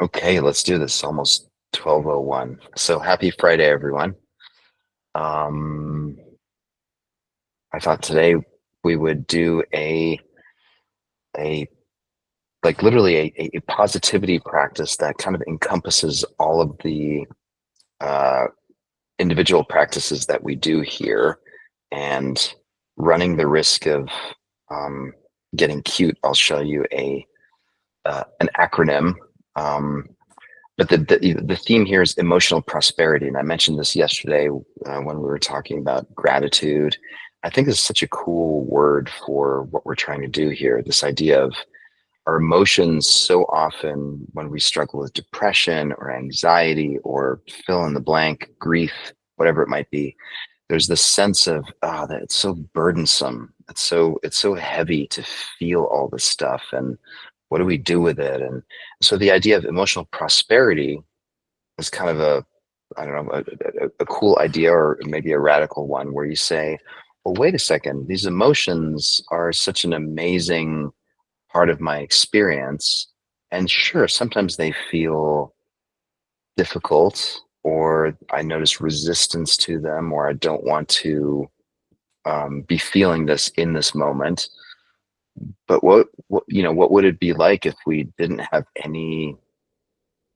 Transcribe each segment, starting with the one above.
Okay, let's do this. Almost 12:01. So happy Friday, everyone. Um, I thought today we would do a like literally a positivity practice that kind of encompasses all of the uh, individual practices that we do here, and running the risk of um, getting cute. I'll show you a an acronym. Um, But the theme here is emotional prosperity, and I mentioned this yesterday when we were talking about gratitude. I think this is such a cool word for what we're trying to do here. This idea of our emotions so often when we struggle with depression or anxiety or fill in the blank, grief, whatever it might be. There's this sense of that it's so burdensome. It's so heavy to feel all this stuff, and what do we do with it? And so the idea of emotional prosperity is kind of a I don't know a cool idea, or maybe a radical one, where you say, well, wait a second, these emotions are such an amazing part of my experience, and sure, sometimes they feel difficult, or I notice resistance to them, or I don't want to be feeling this in this moment. But what would it be like if we didn't have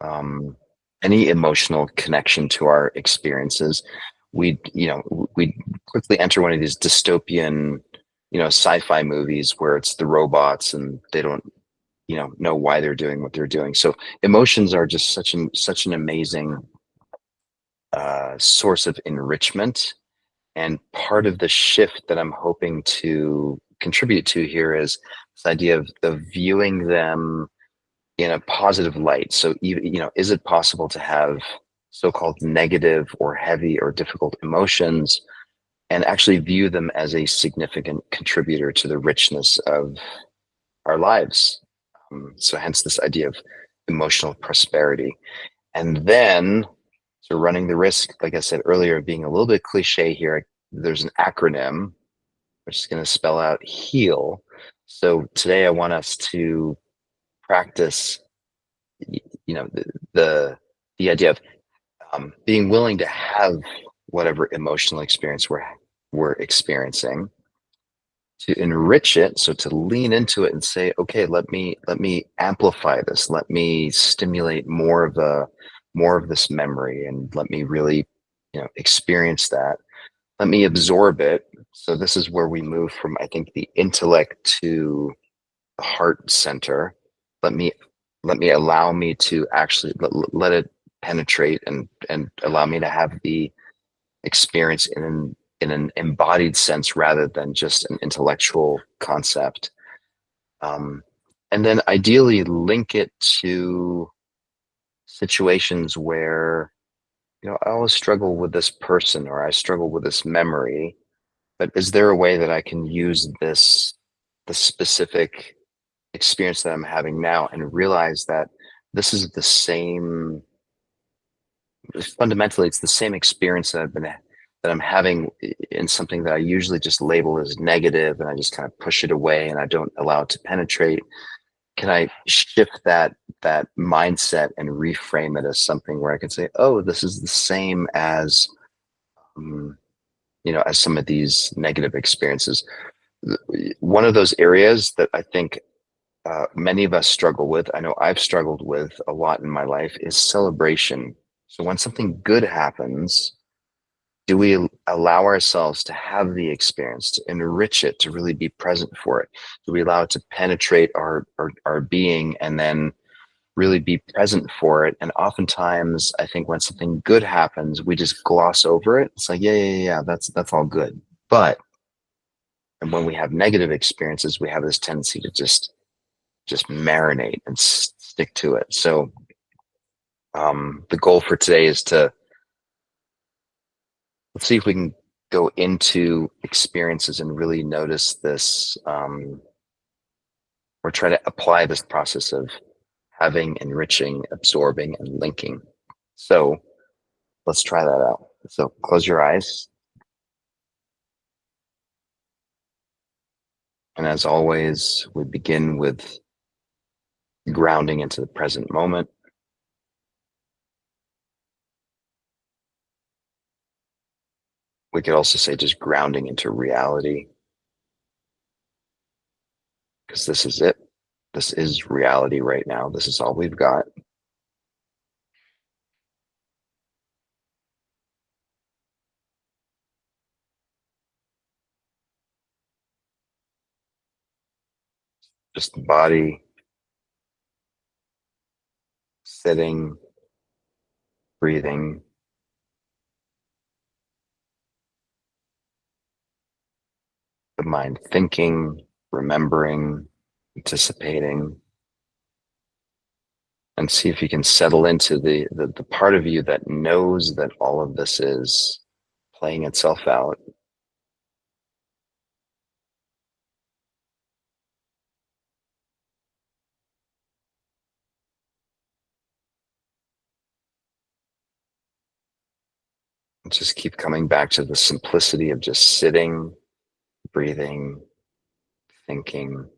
um, any emotional connection to our experiences? We'd quickly enter one of these dystopian, sci-fi movies where it's the robots and they don't, know why they're doing what they're doing. So emotions are just such an amazing source of enrichment. And part of the shift that I'm hoping to contribute to here is this idea of viewing them in a positive light. So even, is it possible to have so-called negative or heavy or difficult emotions and actually view them as a significant contributor to the richness of our lives? So hence this idea of emotional prosperity. And then, so running the risk, like I said earlier, of being a little bit cliche here, there's an acronym which is going to spell out heal. So today I want us to practice, the the idea of being willing to have whatever emotional experience we're experiencing, to enrich it, so to lean into it and say, okay, let me amplify this, let me stimulate more of this memory, and let me really experience that, let me absorb it. So this is where we move from, I think, the intellect to the heart center. Let me allow me to actually let it penetrate, and allow me to have the experience in an embodied sense rather than just an intellectual concept. Um, and then ideally link it to situations where, I always struggle with this person, or I struggle with this memory, but is there a way that I can use the specific experience that I'm having now, and realize that this is the same, fundamentally, it's the same experience that I'm having in something that I usually just label as negative, and I just kind of push it away and I don't allow it to penetrate. Can I shift that mindset and reframe it as something where I can say, oh, this is the same as um, as some of these negative experiences. One of those areas that I think many of us struggle with, I know I've struggled with a lot in my life, is celebration. So when something good happens, do we allow ourselves to have the experience, to enrich it, to really be present for it? Do we allow it to penetrate our being, and then really be present for it? And oftentimes, I think when something good happens, we just gloss over it. It's like, yeah, yeah, yeah, that's all good. But and when we have negative experiences, we have this tendency to just marinate and stick to it. So the goal for today is to, let's see if we can go into experiences and really notice this, or try to apply this process of having, enriching, absorbing, and linking. So let's try that out. So close your eyes. And as always, we begin with grounding into the present moment. We could also say just grounding into reality, because this is it. This is reality right now. This is all we've got. Just the body sitting, breathing, the mind thinking, remembering, anticipating, and see if you can settle into the part of you that knows that all of this is playing itself out. And just keep coming back to the simplicity of just sitting, breathing, thinking,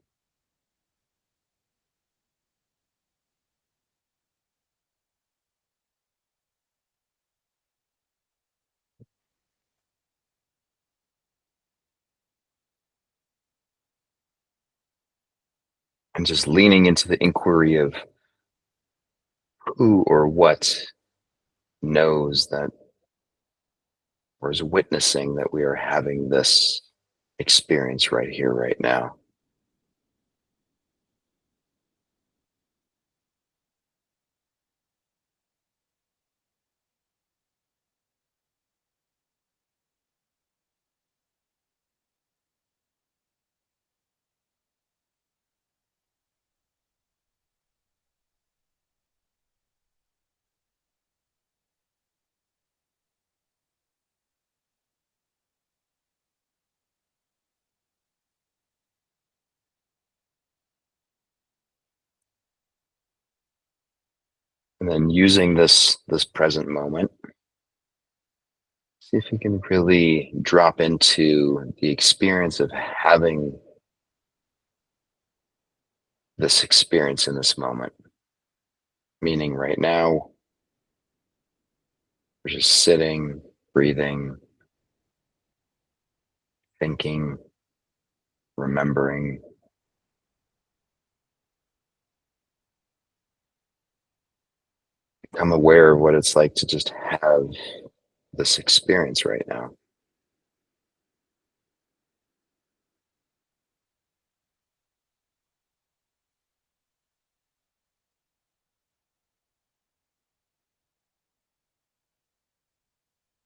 and just leaning into the inquiry of who or what knows that, or is witnessing that we are having this experience right here, right now. And then using this present moment, see if you can really drop into the experience of having this experience in this moment. Meaning right now, we're just sitting, breathing, thinking, remembering. Become aware of what it's like to just have this experience right now.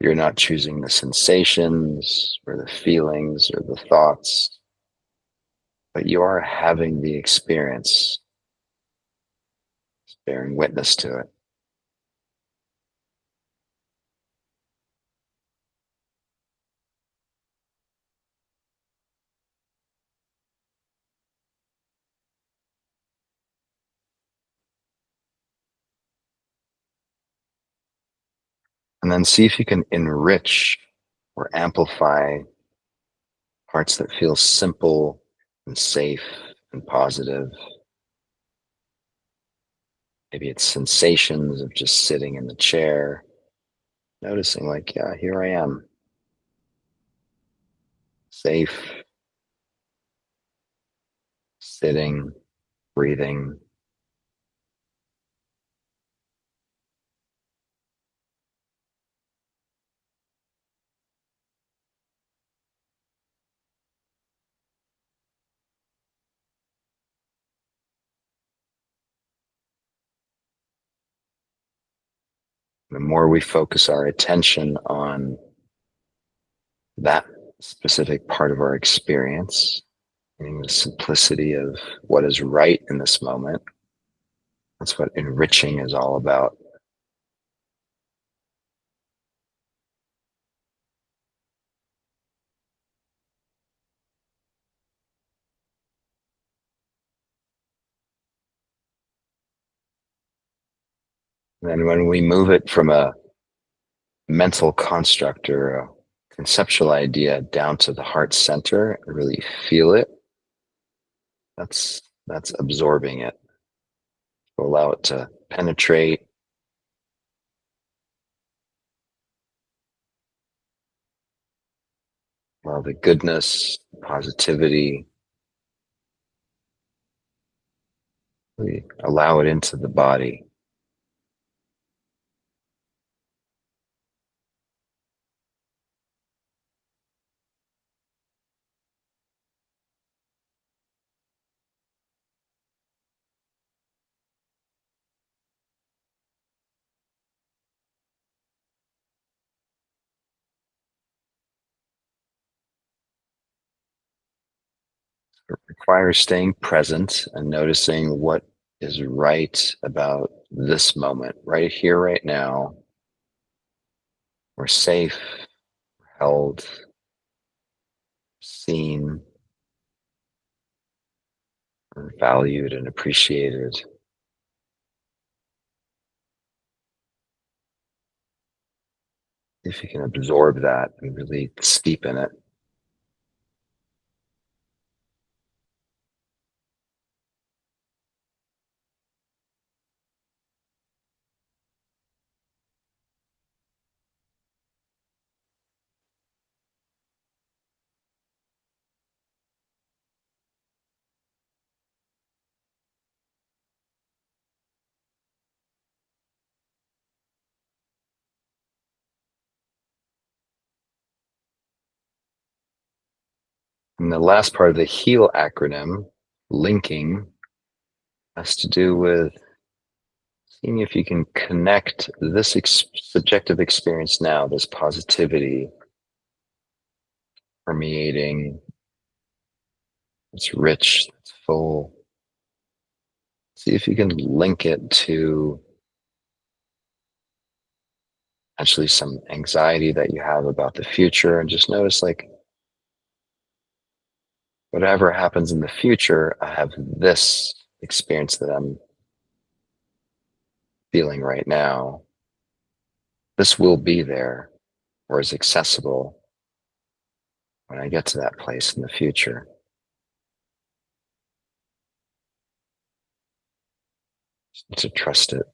You're not choosing the sensations or the feelings or the thoughts, but you are having the experience, bearing witness to it. And then see if you can enrich or amplify parts that feel simple and safe and positive. Maybe it's sensations of just sitting in the chair, noticing, like, yeah, here I am, safe, sitting, breathing. The more we focus our attention on that specific part of our experience, meaning the simplicity of what is right in this moment, that's what enriching is all about. And then when we move it from a mental construct or a conceptual idea down to the heart center and really feel it, that's absorbing it. Allow it to penetrate, Allow the goodness, positivity, we allow it into the body. It requires staying present and noticing what is right about this moment, right here, right now. We're safe, held, seen, or valued and appreciated. If you can absorb that and really steep in it. And the last part of the HEAL acronym, linking, has to do with seeing if you can connect this subjective experience now, this positivity permeating, it's rich, it's full. See if you can link it to actually some anxiety that you have about the future, and just notice, like, whatever happens in the future, I have this experience that I'm feeling right now. This will be there or is accessible when I get to that place in the future. Just need to trust it.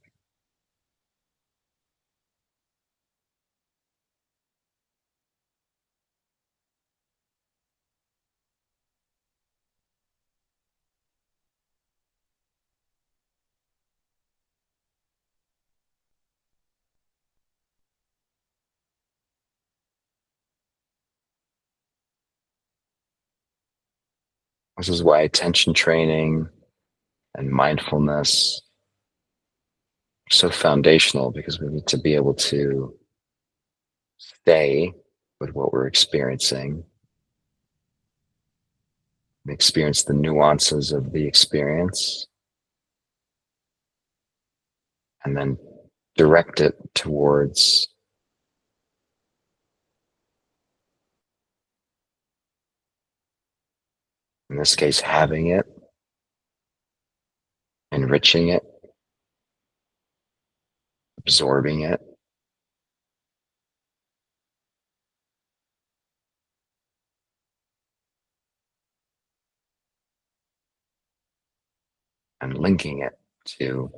This is why attention training and mindfulness are so foundational, because we need to be able to stay with what we're experiencing, experience the nuances of the experience, and then direct it towards, in this case, having it, enriching it, absorbing it, and linking it to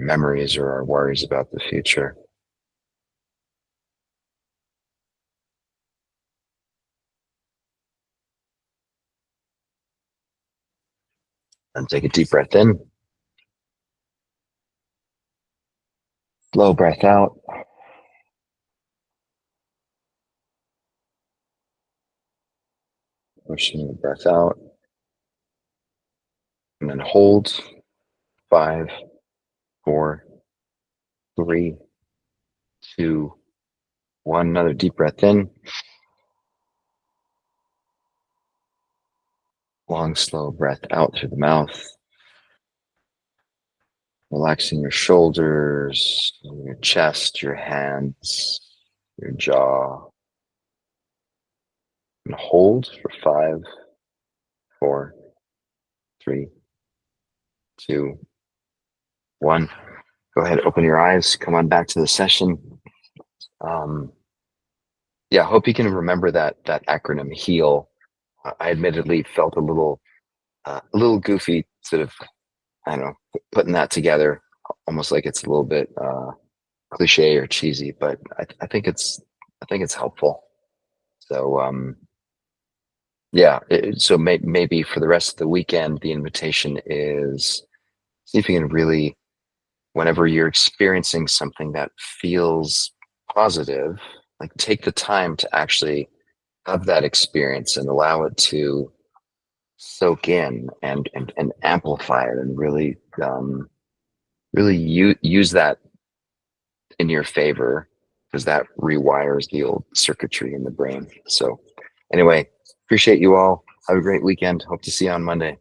memories or our worries about the future. And take a deep breath in, slow breath out. Pushing the breath out, and then hold. 5, 4, 3, 2, 1. Another deep breath in. Long, slow breath out through the mouth. Relaxing your shoulders, your chest, your hands, your jaw. And hold for 5, 4, 3, 2, 1. Go ahead, open your eyes. Come on back to the session. Yeah, I hope you can remember that acronym HEAL. I admittedly felt a little goofy, sort of I don't know, putting that together almost like it's a little bit cliche or cheesy, but I think it's helpful. So yeah, so maybe for the rest of the weekend, the invitation is see if you can really, whenever you're experiencing something that feels positive, like take the time to actually have that experience and allow it to soak in and amplify it and really use that in your favor because that rewires the old circuitry in the brain. So anyway, appreciate you all. Have a great weekend. Hope to see you on Monday.